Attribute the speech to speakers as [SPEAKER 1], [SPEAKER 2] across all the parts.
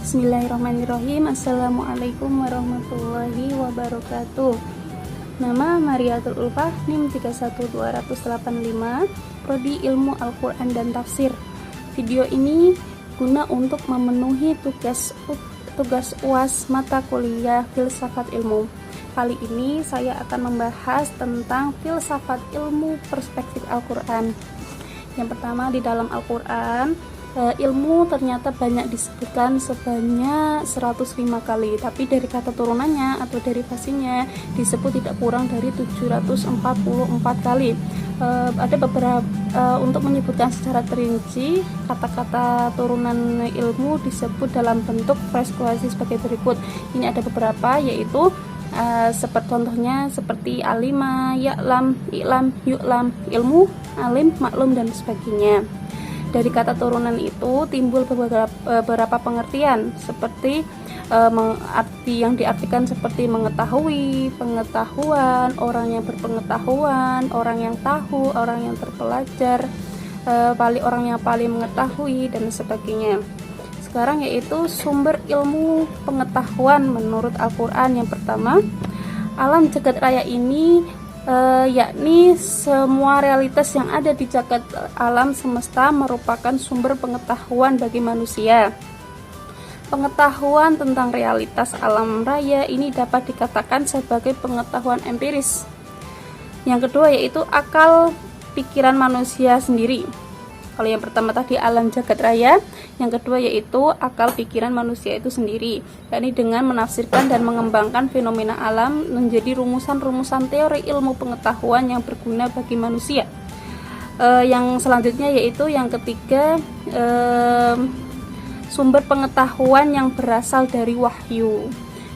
[SPEAKER 1] Bismillahirrahmanirrahim. Assalamualaikum warahmatullahi wabarakatuh. Nama Mariatul Ulfah, NIM 31285, Prodi Ilmu Al-Quran dan Tafsir. Video ini guna untuk memenuhi tugas UAS mata kuliah Filsafat Ilmu. Kali ini saya akan membahas tentang filsafat ilmu perspektif Al-Quran. Yang pertama, di dalam Al-Quran ilmu ternyata banyak disebutkan sebanyak 105 kali, tapi dari kata turunannya atau derivasinya disebut tidak kurang dari 744 kali. Ada beberapa untuk menyebutkan secara terinci, kata-kata turunan ilmu disebut dalam bentuk frekuensi sebagai berikut. Ini ada beberapa, yaitu seperti contohnya seperti alima, ya'lam, i'lam, yu'lam, ilmu, alim, maklum, dan sebagainya. Dari kata turunan itu timbul beberapa pengertian seperti arti yang diartikan seperti mengetahui, pengetahuan, orang yang berpengetahuan, orang yang tahu, orang yang terpelajar, orang yang paling mengetahui, dan sebagainya. Sekarang yaitu sumber ilmu pengetahuan menurut Al-Quran. Yang pertama, alam jagat raya ini yakni semua realitas yang ada di jagat alam semesta merupakan sumber pengetahuan bagi manusia. Pengetahuan tentang realitas alam raya ini dapat dikatakan sebagai pengetahuan empiris. Yang kedua yaitu akal pikiran manusia sendiri. Kalau yang pertama tadi alam jagat raya, yang kedua yaitu akal pikiran manusia itu sendiri, yakni dengan menafsirkan dan mengembangkan fenomena alam menjadi rumusan-rumusan teori ilmu pengetahuan yang berguna bagi manusia. Yang selanjutnya yaitu yang ketiga, sumber pengetahuan yang berasal dari wahyu,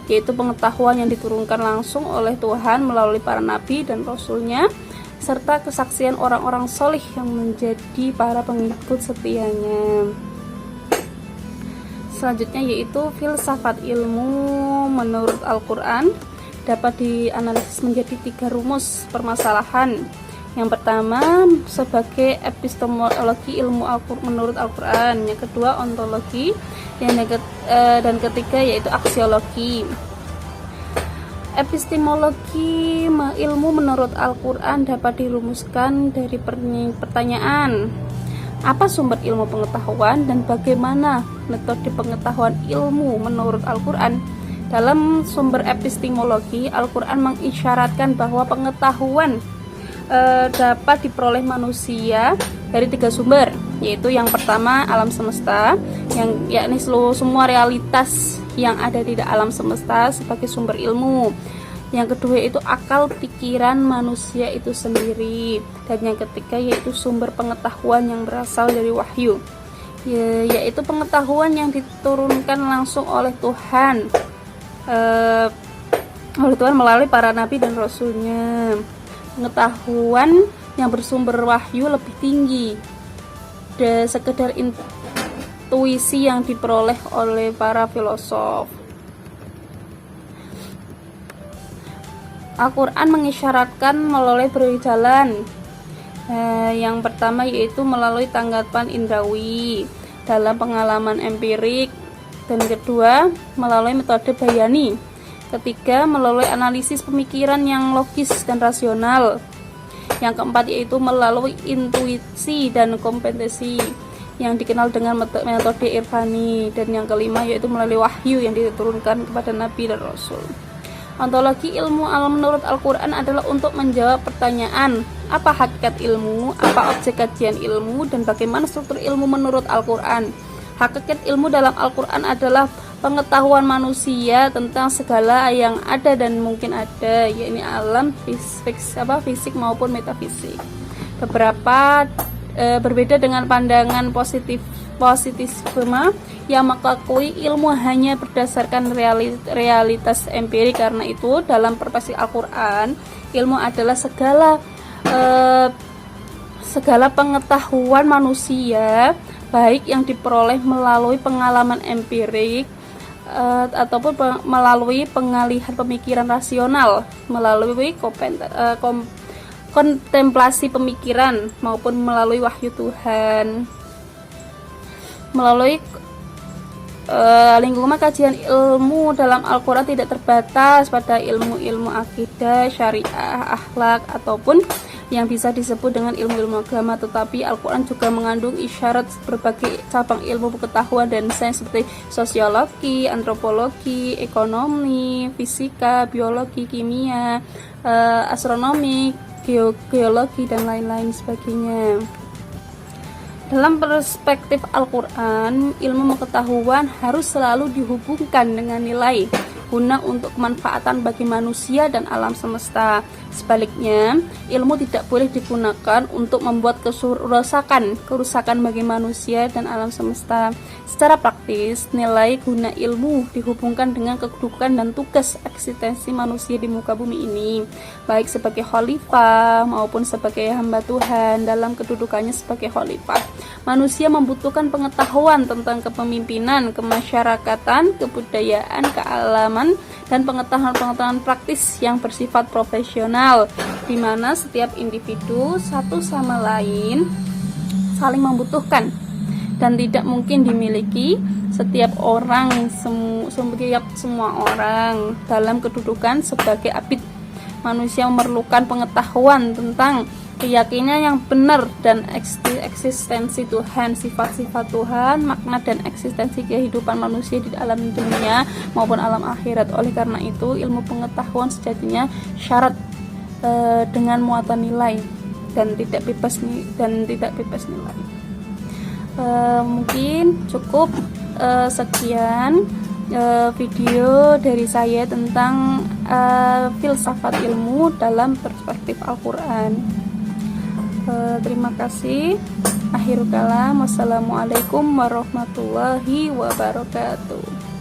[SPEAKER 1] yaitu pengetahuan yang diturunkan langsung oleh Tuhan melalui para nabi dan rasulnya, serta kesaksian orang-orang solih yang menjadi para pengikut setianya. Selanjutnya yaitu filsafat ilmu menurut Al-Quran dapat dianalisis menjadi 3 rumus permasalahan. Yang pertama sebagai epistemologi ilmu menurut Al-Quran, yang kedua ontologi, dan ketiga yaitu aksiologi. Epistemologi ilmu menurut Al-Quran dapat dirumuskan dari pertanyaan: apa sumber ilmu pengetahuan dan bagaimana metode pengetahuan ilmu menurut Al-Quran? Dalam sumber epistemologi, Al-Quran mengisyaratkan bahwa pengetahuan dapat diperoleh manusia dari 3 sumber, yaitu yang pertama alam semesta, yakni semua realitas yang ada di alam semesta sebagai sumber ilmu. Yang kedua yaitu akal pikiran manusia itu sendiri, dan yang ketiga yaitu sumber pengetahuan yang berasal dari wahyu, yaitu pengetahuan yang diturunkan langsung oleh Tuhan melalui para nabi dan rasulnya. Pengetahuan yang bersumber wahyu lebih tinggi dari sekedar intuisi yang diperoleh oleh para filosof. Al-Quran mengisyaratkan melalui berbagai jalan. Yang pertama yaitu melalui tanggapan indrawi dalam pengalaman empirik, dan kedua melalui metode bayani, ketiga melalui analisis pemikiran yang logis dan rasional, yang keempat yaitu melalui intuisi dan kompetensi yang dikenal dengan metode irfani, dan yang kelima yaitu melalui wahyu yang diturunkan kepada nabi dan rasul. Ontologi ilmu alam menurut Al-Quran adalah untuk menjawab pertanyaan: apa hakikat ilmu, apa objek kajian ilmu, dan bagaimana struktur ilmu menurut Al-Quran. Hakikat ilmu dalam Al-Quran adalah pengetahuan manusia tentang segala yang ada dan mungkin ada, yakni alam fisik maupun metafisik. Berbeda dengan pandangan positifisme yang mengakui ilmu hanya berdasarkan realitas empirik. Karena itu dalam perspektif Al-Quran, ilmu adalah segala pengetahuan manusia, baik yang diperoleh melalui pengalaman empirik ataupun melalui pengalihan pemikiran rasional, melalui kontemplasi pemikiran, maupun melalui wahyu Tuhan. Melalui Lingkungan kajian ilmu dalam Al-Quran tidak terbatas pada ilmu-ilmu akidah, syariah, akhlak, ataupun yang bisa disebut dengan ilmu-ilmu agama, tetapi Al-Quran juga mengandung isyarat berbagai cabang ilmu pengetahuan dan sains seperti sosiologi, antropologi, ekonomi, fisika, biologi, kimia, astronomi, geologi, dan lain-lain sebagainya. Dalam perspektif Al-Quran, ilmu pengetahuan harus selalu dihubungkan dengan nilai guna untuk kemanfaatan bagi manusia dan alam semesta. Sebaliknya, ilmu tidak boleh digunakan untuk membuat kerusakan bagi manusia dan alam semesta. Secara praktis, nilai guna ilmu dihubungkan dengan kedudukan dan tugas eksistensi manusia di muka bumi ini, baik sebagai khalifah maupun sebagai hamba Tuhan. Dalam kedudukannya sebagai khalifah, manusia membutuhkan pengetahuan tentang kepemimpinan, kemasyarakatan, kebudayaan, kealaman, dan pengetahuan praktis yang bersifat profesional, di mana setiap individu satu sama lain saling membutuhkan dan tidak mungkin dimiliki setiap orang, semua orang dalam kedudukan sebagai abid. Manusia memerlukan pengetahuan tentang keyakinan yang benar dan eksistensi Tuhan, sifat-sifat Tuhan, makna dan eksistensi kehidupan manusia di alam dunia maupun alam akhirat. Oleh karena itu, ilmu pengetahuan sejatinya syarat dengan muatan nilai dan tidak bebas nilai. Mungkin cukup sekian video dari saya tentang filsafat ilmu dalam perspektif Al-Quran. Terima kasih. Akhirul kalam. Wassalamualaikum warahmatullahi wabarakatuh.